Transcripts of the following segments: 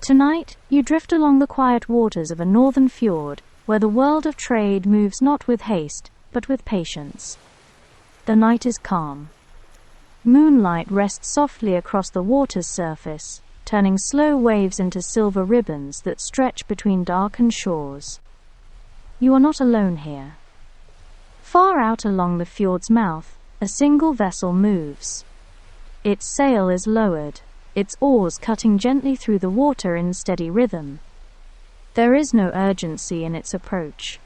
Tonight, you drift along the quiet waters of a northern fjord, where the world of trade moves not with haste, but with patience. The night is calm. Moonlight rests softly across the water's surface, turning slow waves into silver ribbons that stretch between darkened shores. You are not alone here. Far out along the fjord's mouth, a single vessel moves. Its sail is lowered, its oars cutting gently through the water in steady rhythm. There is no urgency in its approach.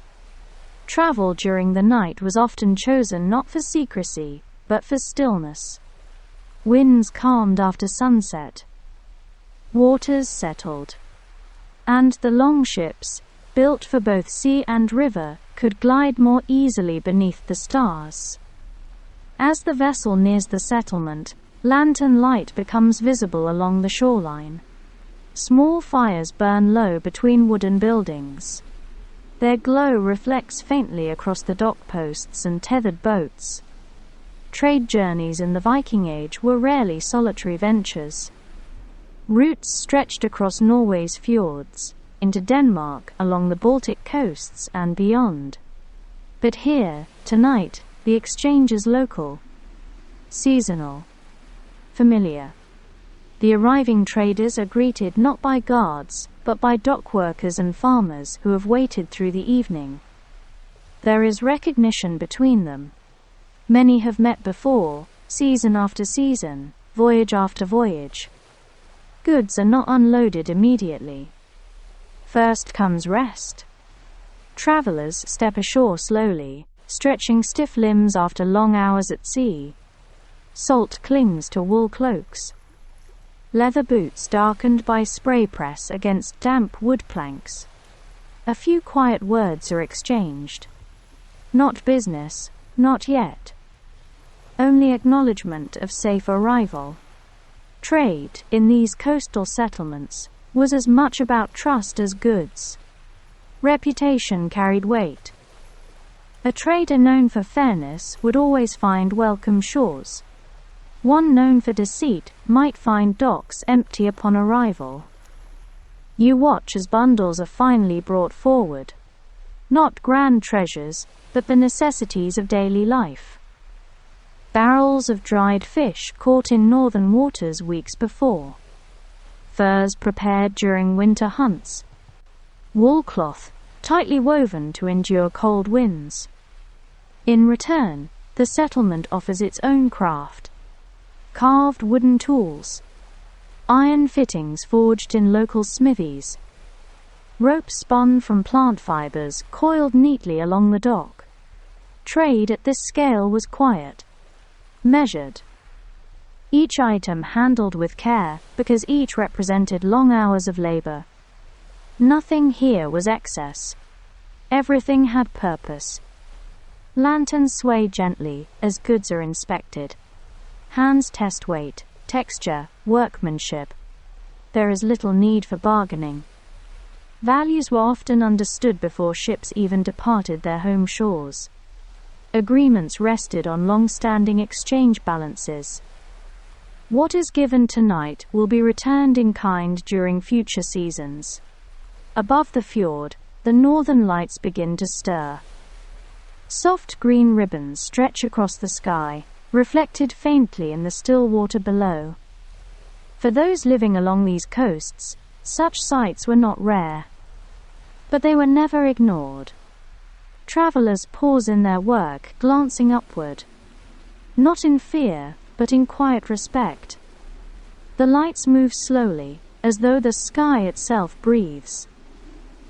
Travel during the night was often chosen not for secrecy, but for stillness. Winds calmed after sunset. Waters settled. And the longships, built for both sea and river, could glide more easily beneath the stars. As the vessel nears the settlement, lantern light becomes visible along the shoreline. Small fires burn low between wooden buildings. Their glow reflects faintly across the dock posts and tethered boats. Trade journeys in the Viking Age were rarely solitary ventures. Routes stretched across Norway's fjords, into Denmark, along the Baltic coasts, and beyond. But here, tonight, the exchange is local, seasonal, familiar. The arriving traders are greeted not by guards, but by dock workers and farmers who have waited through the evening. There is recognition between them. Many have met before, season after season, voyage after voyage. Goods are not unloaded immediately. First comes rest. Travelers step ashore slowly, stretching stiff limbs after long hours at sea. Salt clings to wool cloaks. Leather boots darkened by spray press against damp wood planks. A few quiet words are exchanged. Not business, not yet. Only acknowledgement of safe arrival. Trade, in these coastal settlements, was as much about trust as goods. Reputation carried weight. A trader known for fairness would always find welcome shores. One known for deceit might find docks empty upon arrival. You watch as bundles are finally brought forward. Not grand treasures, but the necessities of daily life. Barrels of dried fish caught in northern waters weeks before. Furs prepared during winter hunts. Wool cloth, tightly woven to endure cold winds. In return, the settlement offers its own craft. Carved wooden tools. Iron fittings forged in local smithies. Ropes spun from plant fibers coiled neatly along the dock. Trade at this scale was quiet, measured. Each item handled with care, because each represented long hours of labor. Nothing here was excess. Everything had purpose. Lanterns sway gently as goods are inspected. Hands test weight, texture, workmanship. There is little need for bargaining. Values were often understood before ships even departed their home shores. Agreements rested on long-standing exchange balances. What is given tonight will be returned in kind during future seasons. Above the fjord, the northern lights begin to stir. Soft green ribbons stretch across the sky, reflected faintly in the still water below. For those living along these coasts, such sights were not rare. But they were never ignored. Travelers pause in their work, glancing upward. Not in fear, but in quiet respect. The lights move slowly, as though the sky itself breathes.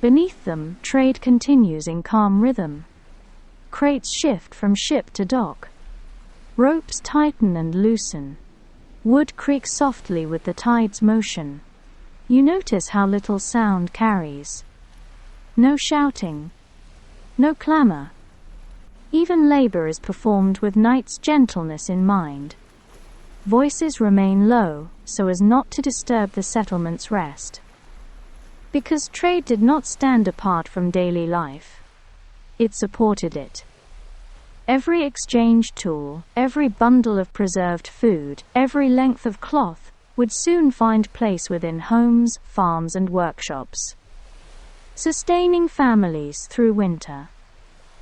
Beneath them, trade continues in calm rhythm. Crates shift from ship to dock. Ropes tighten and loosen. Wood creaks softly with the tide's motion. You notice how little sound carries. No shouting. No clamor. Even labor is performed with night's gentleness in mind. Voices remain low, so as not to disturb the settlement's rest. Because trade did not stand apart from daily life. It supported it. Every exchange tool, every bundle of preserved food, every length of cloth, would soon find place within homes, farms, and workshops, sustaining families through winter,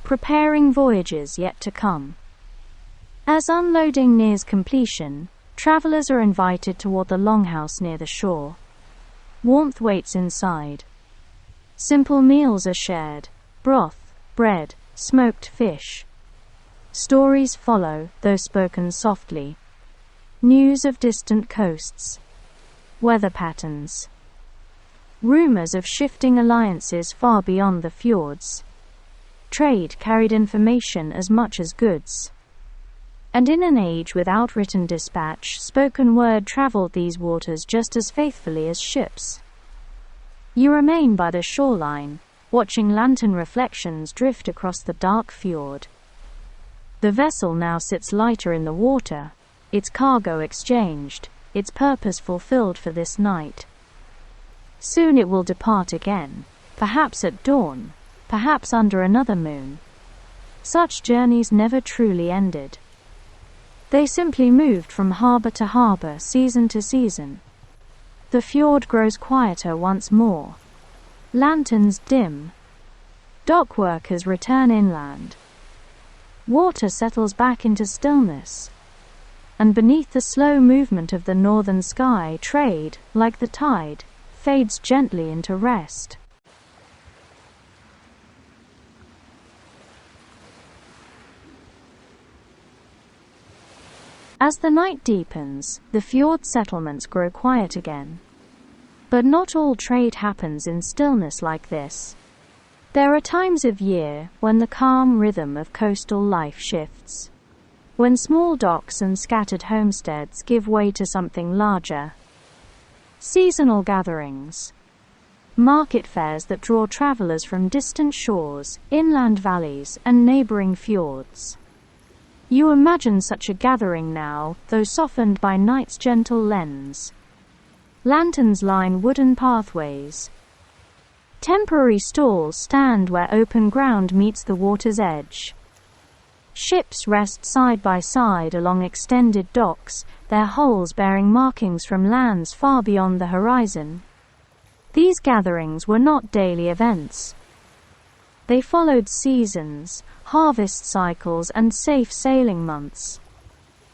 preparing voyages yet to come. As unloading nears completion, travelers are invited toward the longhouse near the shore. Warmth waits inside. Simple meals are shared: broth, bread, smoked fish. Stories follow, though spoken softly. News of distant coasts, weather patterns, rumors of shifting alliances far beyond the fjords. Trade carried information as much as goods. And in an age without written dispatch, spoken word traveled these waters just as faithfully as ships. You remain by the shoreline, watching lantern reflections drift across the dark fjord. The vessel now sits lighter in the water, its cargo exchanged, its purpose fulfilled for this night. Soon it will depart again, perhaps at dawn, perhaps under another moon. Such journeys never truly ended. They simply moved from harbor to harbor, season to season. The fjord grows quieter once more. Lanterns dim. Dock workers return inland. Water settles back into stillness. And beneath the slow movement of the northern sky, trade, like the tide, fades gently into rest. As the night deepens, the fjord settlements grow quiet again. But not all trade happens in stillness like this. There are times of year when the calm rhythm of coastal life shifts, when small docks and scattered homesteads give way to something larger. Seasonal gatherings, market fairs that draw travelers from distant shores, inland valleys, and neighboring fjords. You imagine such a gathering now, though softened by night's gentle lens. Lanterns line wooden pathways. Temporary stalls stand where open ground meets the water's edge. Ships rest side by side along extended docks, their hulls bearing markings from lands far beyond the horizon. These gatherings were not daily events. They followed seasons, harvest cycles, and safe sailing months.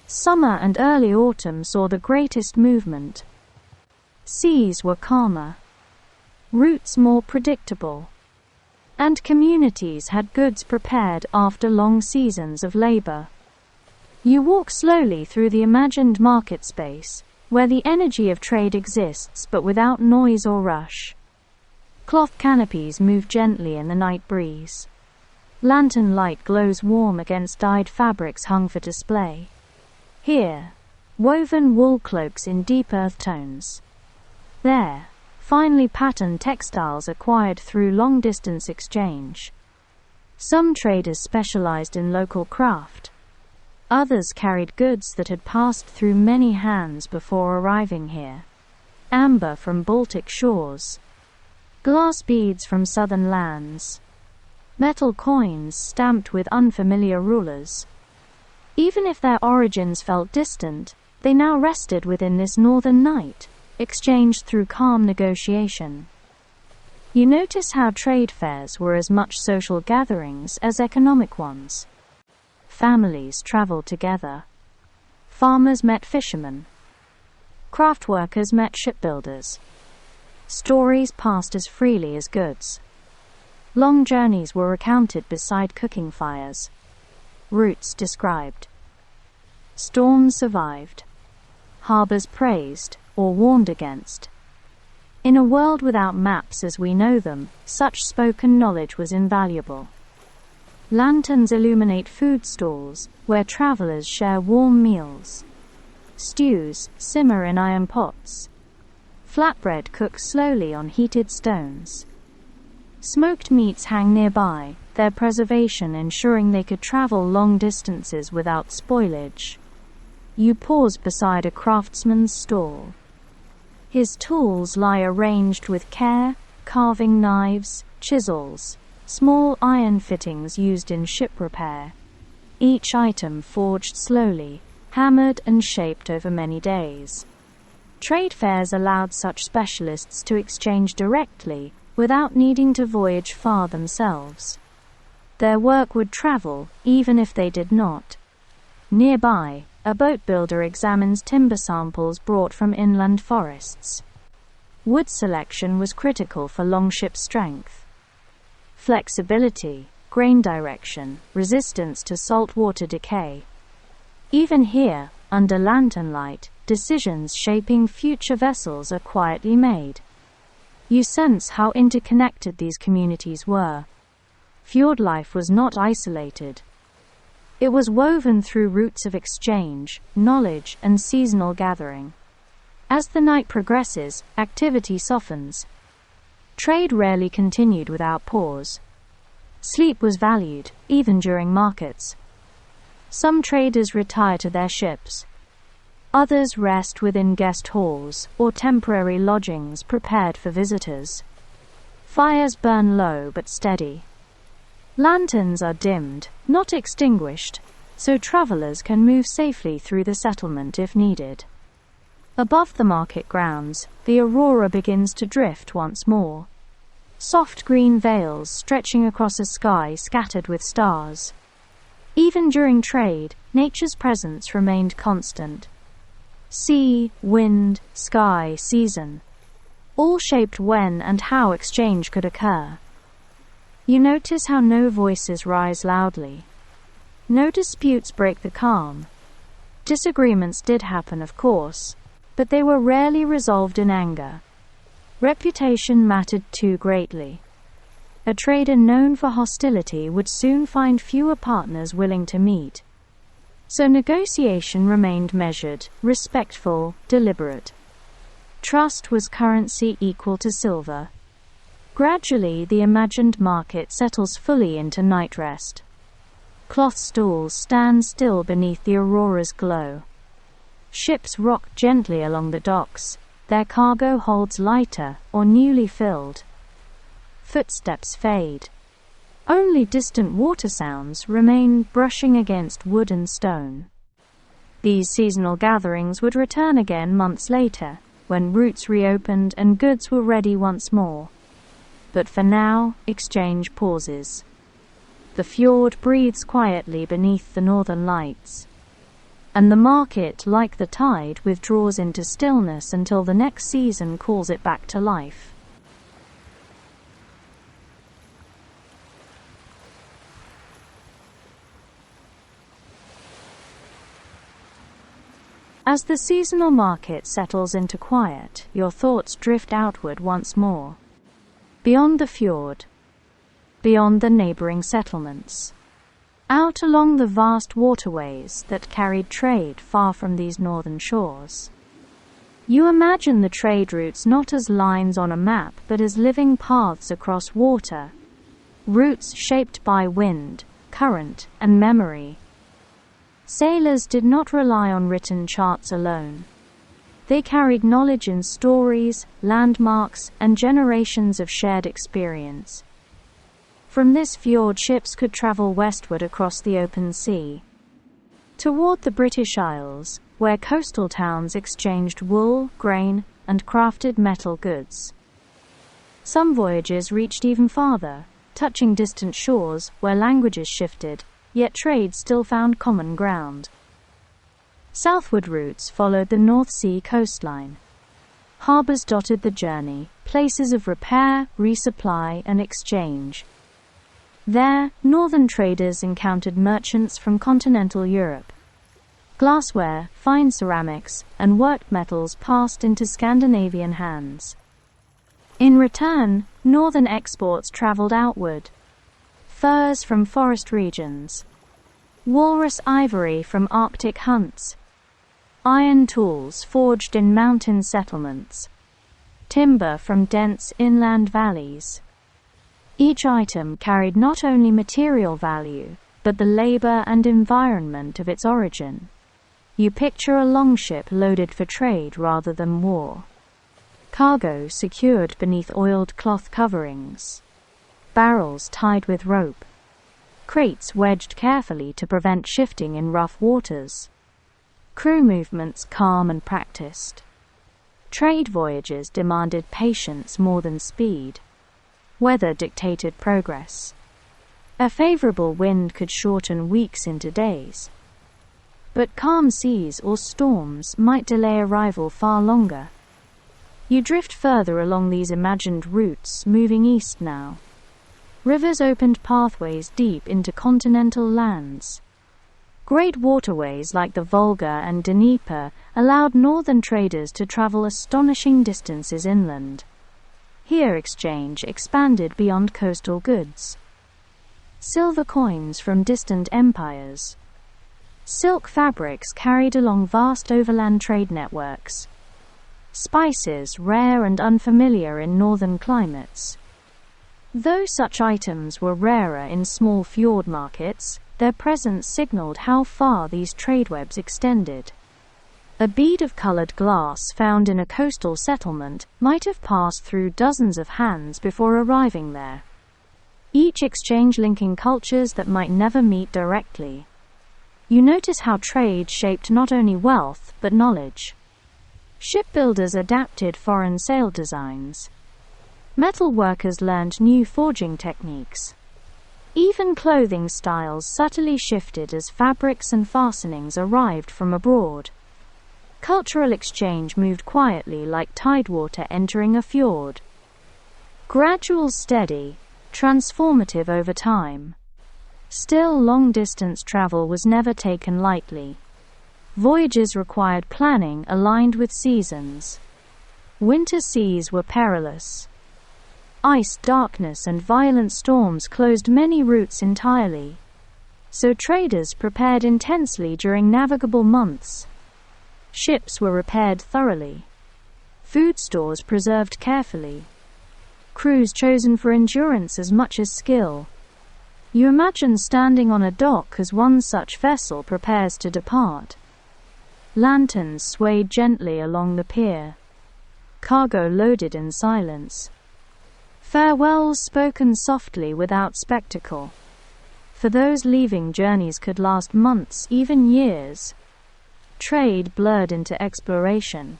Summer and early autumn saw the greatest movement. Seas were calmer, routes more predictable, and communities had goods prepared after long seasons of labor. You walk slowly through the imagined market space, where the energy of trade exists but without noise or rush. Cloth canopies move gently in the night breeze. Lantern light glows warm against dyed fabrics hung for display. Here, woven wool cloaks in deep earth tones. There, finely patterned textiles acquired through long-distance exchange. Some traders specialized in local craft. Others carried goods that had passed through many hands before arriving here. Amber from Baltic shores. Glass beads from southern lands. Metal coins stamped with unfamiliar rulers. Even if their origins felt distant, they now rested within this northern night, exchanged through calm negotiation. You notice how trade fairs were as much social gatherings as economic ones. Families traveled together. Farmers met fishermen. Craft workers met shipbuilders. Stories passed as freely as goods. Long journeys were recounted beside cooking fires. Routes described. Storms survived. Harbors praised, or warned against. In a world without maps as we know them, such spoken knowledge was invaluable. Lanterns illuminate food stalls, where travelers share warm meals. Stews simmer in iron pots. Flatbread cooks slowly on heated stones. Smoked meats hang nearby, their preservation ensuring they could travel long distances without spoilage. You pause beside a craftsman's stall. His tools lie arranged with care, carving knives, chisels, small iron fittings used in ship repair. Each item forged slowly, hammered and shaped over many days. Trade fairs allowed such specialists to exchange directly, without needing to voyage far themselves. Their work would travel, even if they did not. Nearby, a boat builder examines timber samples brought from inland forests. Wood selection was critical for longship strength. Flexibility, grain direction, resistance to saltwater decay. Even here, under lantern light, decisions shaping future vessels are quietly made. You sense how interconnected these communities were. Fjord life was not isolated. It was woven through routes of exchange, knowledge, and seasonal gathering. As the night progresses, activity softens. Trade rarely continued without pause. Sleep was valued, even during markets. Some traders retire to their ships. Others rest within guest halls or temporary lodgings prepared for visitors. Fires burn low but steady. Lanterns are dimmed, not extinguished, so travelers can move safely through the settlement if needed. Above the market grounds, the aurora begins to drift once more. Soft green veils stretching across a sky scattered with stars. Even during trade, nature's presence remained constant. Sea, wind, sky, season, all shaped when and how exchange could occur. You notice how no voices rise loudly. No disputes break the calm. Disagreements did happen, of course, but they were rarely resolved in anger. Reputation mattered too greatly. A trader known for hostility would soon find fewer partners willing to meet. So negotiation remained measured, respectful, deliberate. Trust was currency equal to silver. Gradually, the imagined market settles fully into night rest. Cloth stools stand still beneath the aurora's glow. Ships rock gently along the docks, their cargo holds lighter or newly filled. Footsteps fade. Only distant water sounds remain brushing against wood and stone. These seasonal gatherings would return again months later, when routes reopened and goods were ready once more. But for now, exchange pauses. The fjord breathes quietly beneath the northern lights. And the market, like the tide, withdraws into stillness until the next season calls it back to life. As the seasonal market settles into quiet, your thoughts drift outward once more. Beyond the fjord, beyond the neighboring settlements, out along the vast waterways that carried trade far from these northern shores. You imagine the trade routes not as lines on a map, but as living paths across water, routes shaped by wind, current, and memory. Sailors did not rely on written charts alone. They carried knowledge in stories, landmarks, and generations of shared experience. From this fjord, ships could travel westward across the open sea, toward the British Isles, where coastal towns exchanged wool, grain, and crafted metal goods. Some voyages reached even farther, touching distant shores where languages shifted, yet trade still found common ground. Southward routes followed the North Sea coastline. Harbors dotted the journey, places of repair, resupply, and exchange. There, northern traders encountered merchants from continental Europe. Glassware, fine ceramics, and worked metals passed into Scandinavian hands. In return, northern exports traveled outward. Furs from forest regions, walrus ivory from Arctic hunts, iron tools forged in mountain settlements, timber from dense inland valleys. Each item carried not only material value, but the labor and environment of its origin. You picture a longship loaded for trade rather than war. Cargo secured beneath oiled cloth coverings. Barrels tied with rope. Crates wedged carefully to prevent shifting in rough waters. Crew movements calm and practiced. Trade voyages demanded patience more than speed. Weather dictated progress. A favorable wind could shorten weeks into days. But calm seas or storms might delay arrival far longer. You drift further along these imagined routes, moving east now. Rivers opened pathways deep into continental lands. Great waterways like the Volga and Dnieper allowed northern traders to travel astonishing distances inland. Here exchange expanded beyond coastal goods. Silver coins from distant empires. Silk fabrics carried along vast overland trade networks. Spices rare and unfamiliar in northern climates. Though such items were rarer in small fjord markets, their presence signaled how far these trade webs extended. A bead of colored glass found in a coastal settlement might have passed through dozens of hands before arriving there. Each exchange linking cultures that might never meet directly. You notice how trade shaped not only wealth, but knowledge. Shipbuilders adapted foreign sail designs. Metal workers learned new forging techniques. Even clothing styles subtly shifted as fabrics and fastenings arrived from abroad. Cultural exchange moved quietly like tidewater entering a fjord. Gradual, steady, transformative over time. Still, long-distance travel was never taken lightly. Voyages required planning aligned with seasons. Winter seas were perilous. Ice, darkness, and violent storms closed many routes entirely. So traders prepared intensely during navigable months. Ships were repaired thoroughly. Food stores preserved carefully. Crews chosen for endurance as much as skill. You imagine standing on a dock as one such vessel prepares to depart. Lanterns swayed gently along the pier. Cargo loaded in silence. Farewells spoken softly without spectacle. For those leaving, journeys could last months, even years. Trade blurred into exploration.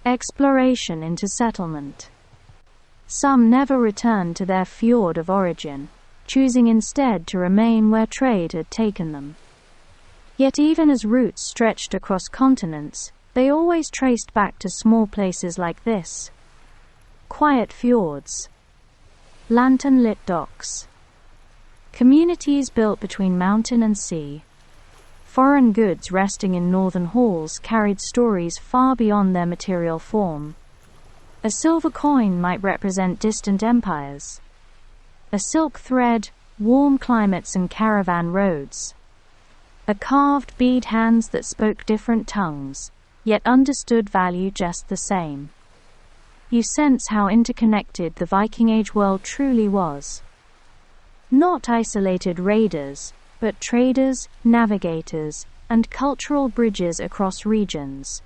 Exploration into settlement. Some never returned to their fjord of origin, choosing instead to remain where trade had taken them. Yet even as routes stretched across continents, they always traced back to small places like this. Quiet fjords. Lantern-lit docks. Communities built between mountain and sea. Foreign goods resting in northern halls carried stories far beyond their material form. A silver coin might represent distant empires. A silk thread, warm climates and caravan roads. A carved bead, hands that spoke different tongues, yet understood value just the same. You sense how interconnected the Viking Age world truly was. Not isolated raiders, but traders, navigators, and cultural bridges across regions.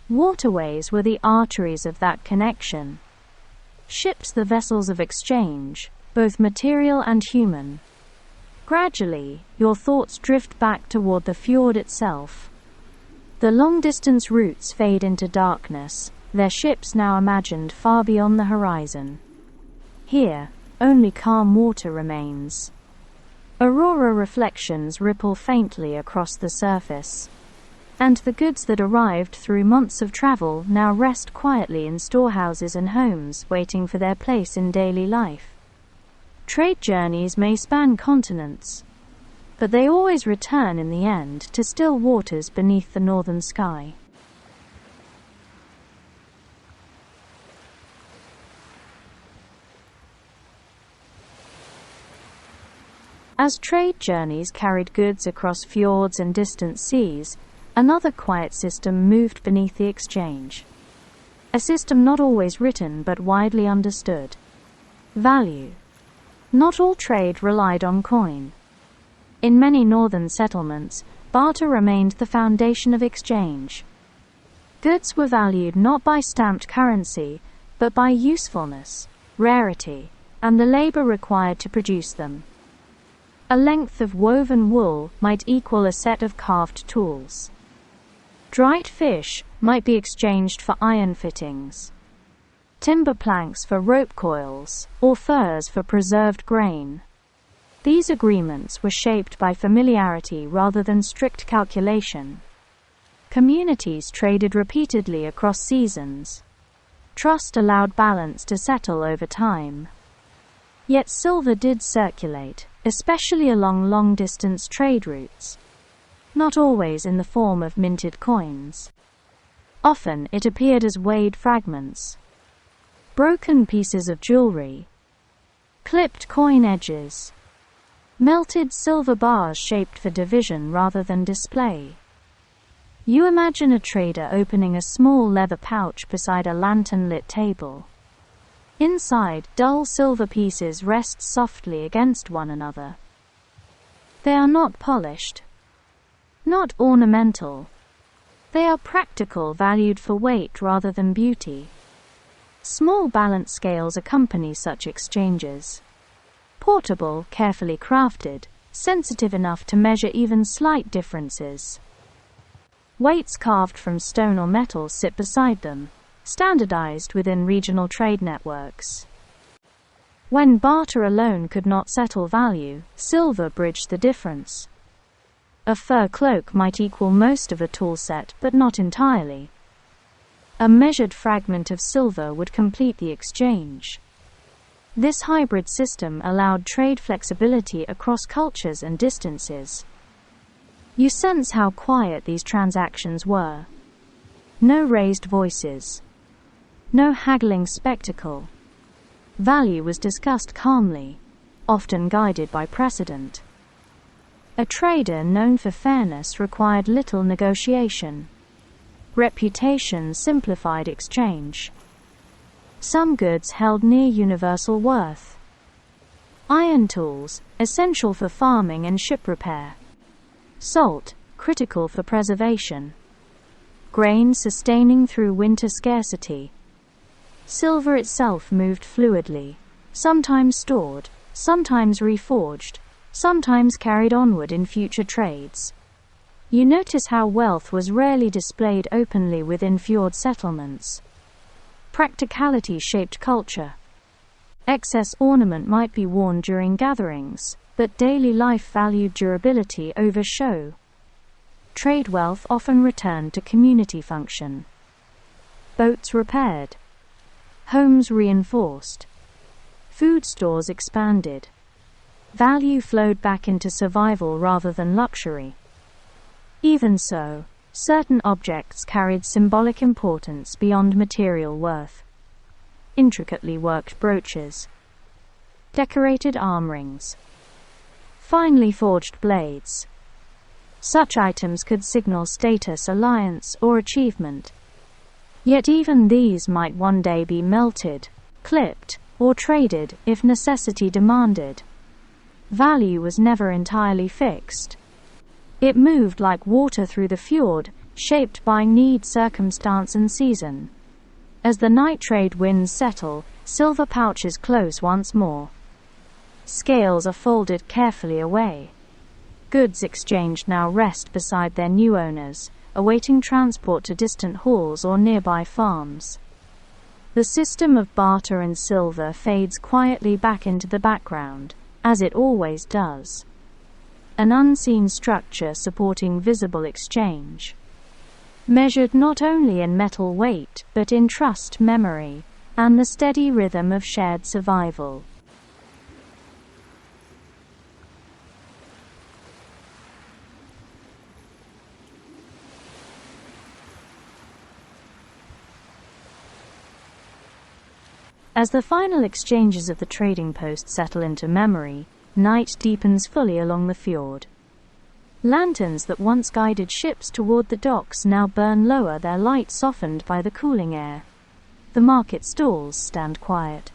Waterways were the arteries of that connection. Ships the vessels of exchange, both material and human. Gradually, your thoughts drift back toward the fjord itself. The long-distance routes fade into darkness, their ships now imagined far beyond the horizon. Here, only calm water remains. Aurora reflections ripple faintly across the surface. And the goods that arrived through months of travel now rest quietly in storehouses and homes, waiting for their place in daily life. Trade journeys may span continents, but they always return in the end to still waters beneath the northern sky. As trade journeys carried goods across fjords and distant seas, another quiet system moved beneath the exchange. A system not always written but widely understood. Value. Not all trade relied on coin. In many northern settlements, barter remained the foundation of exchange. Goods were valued not by stamped currency, but by usefulness, rarity, and the labor required to produce them. A length of woven wool might equal a set of carved tools. Dried fish, might be exchanged for iron fittings, timber planks for rope coils, or furs for preserved grain. These agreements were shaped by familiarity rather than strict calculation. Communities traded repeatedly across seasons. Trust allowed balance to settle over time. Yet silver did circulate, especially along long-distance trade routes. Not always in the form of minted coins. Often it appeared as weighed fragments, broken pieces of jewelry, clipped coin edges, melted silver bars shaped for division rather than display. You imagine a trader opening a small leather pouch beside a lantern-lit table. Inside, dull silver pieces rest softly against one another. They are not polished, not ornamental. They are practical, valued for weight rather than beauty. Small balance scales accompany such exchanges. Portable, carefully crafted, sensitive enough to measure even slight differences. Weights carved from stone or metal sit beside them, standardized within regional trade networks. When barter alone could not settle value, silver bridged the difference. A fur cloak might equal most of a tool set, but not entirely. A measured fragment of silver would complete the exchange. This hybrid system allowed trade flexibility across cultures and distances. You sense how quiet these transactions were. No raised voices. No haggling spectacle. Value was discussed calmly, often guided by precedent. A trader known for fairness required little negotiation. Reputation simplified exchange. Some goods held near universal worth. Iron tools, essential for farming and ship repair. Salt, critical for preservation. Grain sustaining through winter scarcity. Silver itself moved fluidly, sometimes stored, sometimes reforged, sometimes carried onward in future trades. You notice how wealth was rarely displayed openly within fjord settlements. Practicality shaped culture. Excess ornament might be worn during gatherings, but daily life valued durability over show. Trade wealth often returned to community function. Boats repaired. Homes reinforced. Food stores expanded. Value flowed back into survival rather than luxury. Even so, certain objects carried symbolic importance beyond material worth. Intricately worked brooches, decorated arm rings, finely forged blades. Such items could signal status, alliance, or achievement. Yet even these might one day be melted, clipped, or traded if necessity demanded. Value was never entirely fixed. It moved like water through the fjord, shaped by need, circumstance, and season. As the night trade winds settle, silver pouches close once more. Scales are folded carefully away. Goods exchanged now rest beside their new owners, awaiting transport to distant halls or nearby farms. The system of barter and silver fades quietly back into the background, as it always does. An unseen structure supporting visible exchange. Measured not only in metal weight, but in trust, memory, and the steady rhythm of shared survival. As the final exchanges of the trading post settle into memory, night deepens fully along the fjord. Lanterns that once guided ships toward the docks now burn lower, their light softened by the cooling air. The market stalls stand quiet.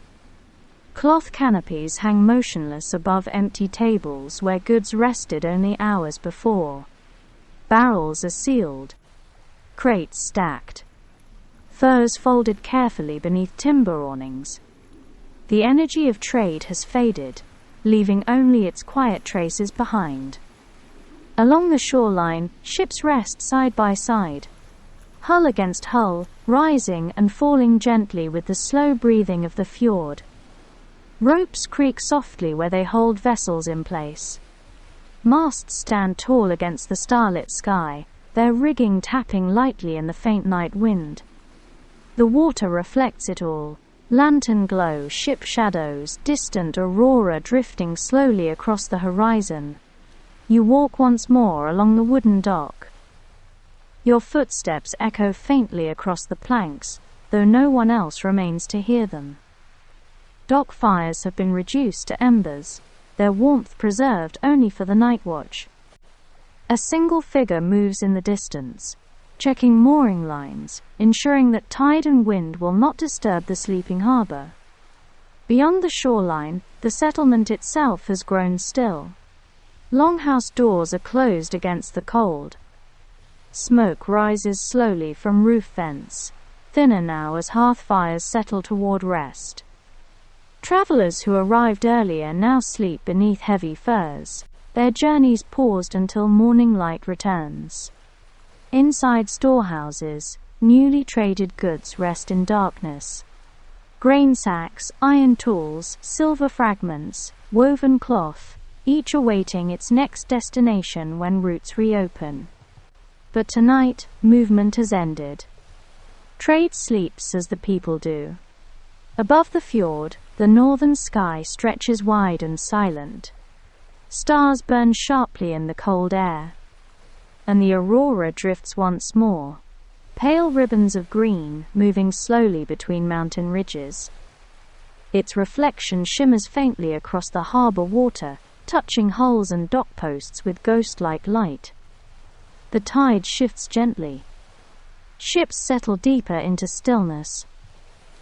Cloth canopies hang motionless above empty tables where goods rested only hours before. Barrels are sealed. Crates stacked. Furs folded carefully beneath timber awnings. The energy of trade has faded, leaving only its quiet traces behind. Along the shoreline, ships rest side by side. hull against hull, rising and falling gently with the slow breathing of the fjord. Ropes creak softly where they hold vessels in place. Masts stand tall against the starlit sky, their rigging tapping lightly in the faint night wind. The water reflects it all. Lantern glow, ship shadows, distant aurora drifting slowly across the horizon. You walk once more along the wooden dock. Your footsteps echo faintly across the planks, though no one else remains to hear them. Dock fires have been reduced to embers, their warmth preserved only for the night watch. A single figure moves in the distance, checking mooring lines, ensuring that tide and wind will not disturb the sleeping harbor. Beyond the shoreline, the settlement itself has grown still. Longhouse doors are closed against the cold. Smoke rises slowly from roof vents, thinner now as hearth fires settle toward rest. Travelers who arrived earlier now sleep beneath heavy furs, their journeys paused until morning light returns. Inside storehouses, newly traded goods rest in darkness. Grain sacks, iron tools, silver fragments, woven cloth, each awaiting its next destination when routes reopen. But tonight, movement has ended. Trade sleeps as the people do. Above the fjord, the northern sky stretches wide and silent. Stars burn sharply in the cold air. And the aurora drifts once more, pale ribbons of green moving slowly between mountain ridges. Its reflection shimmers faintly across the harbor water, touching hulls and dock posts with ghost-like light. The tide shifts gently. Ships settle deeper into stillness.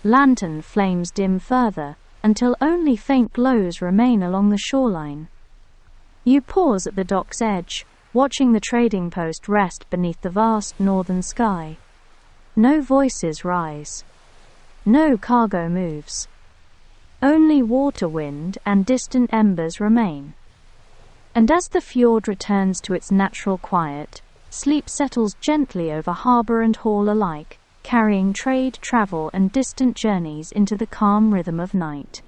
Lantern flames dim further, until only faint glows remain along the shoreline. You pause at the dock's edge, watching the trading post rest beneath the vast northern sky. No voices rise. No cargo moves. Only water wind and distant embers remain. And as the fjord returns to its natural quiet, sleep settles gently over harbor and hall alike, carrying trade, travel, and distant journeys into the calm rhythm of night.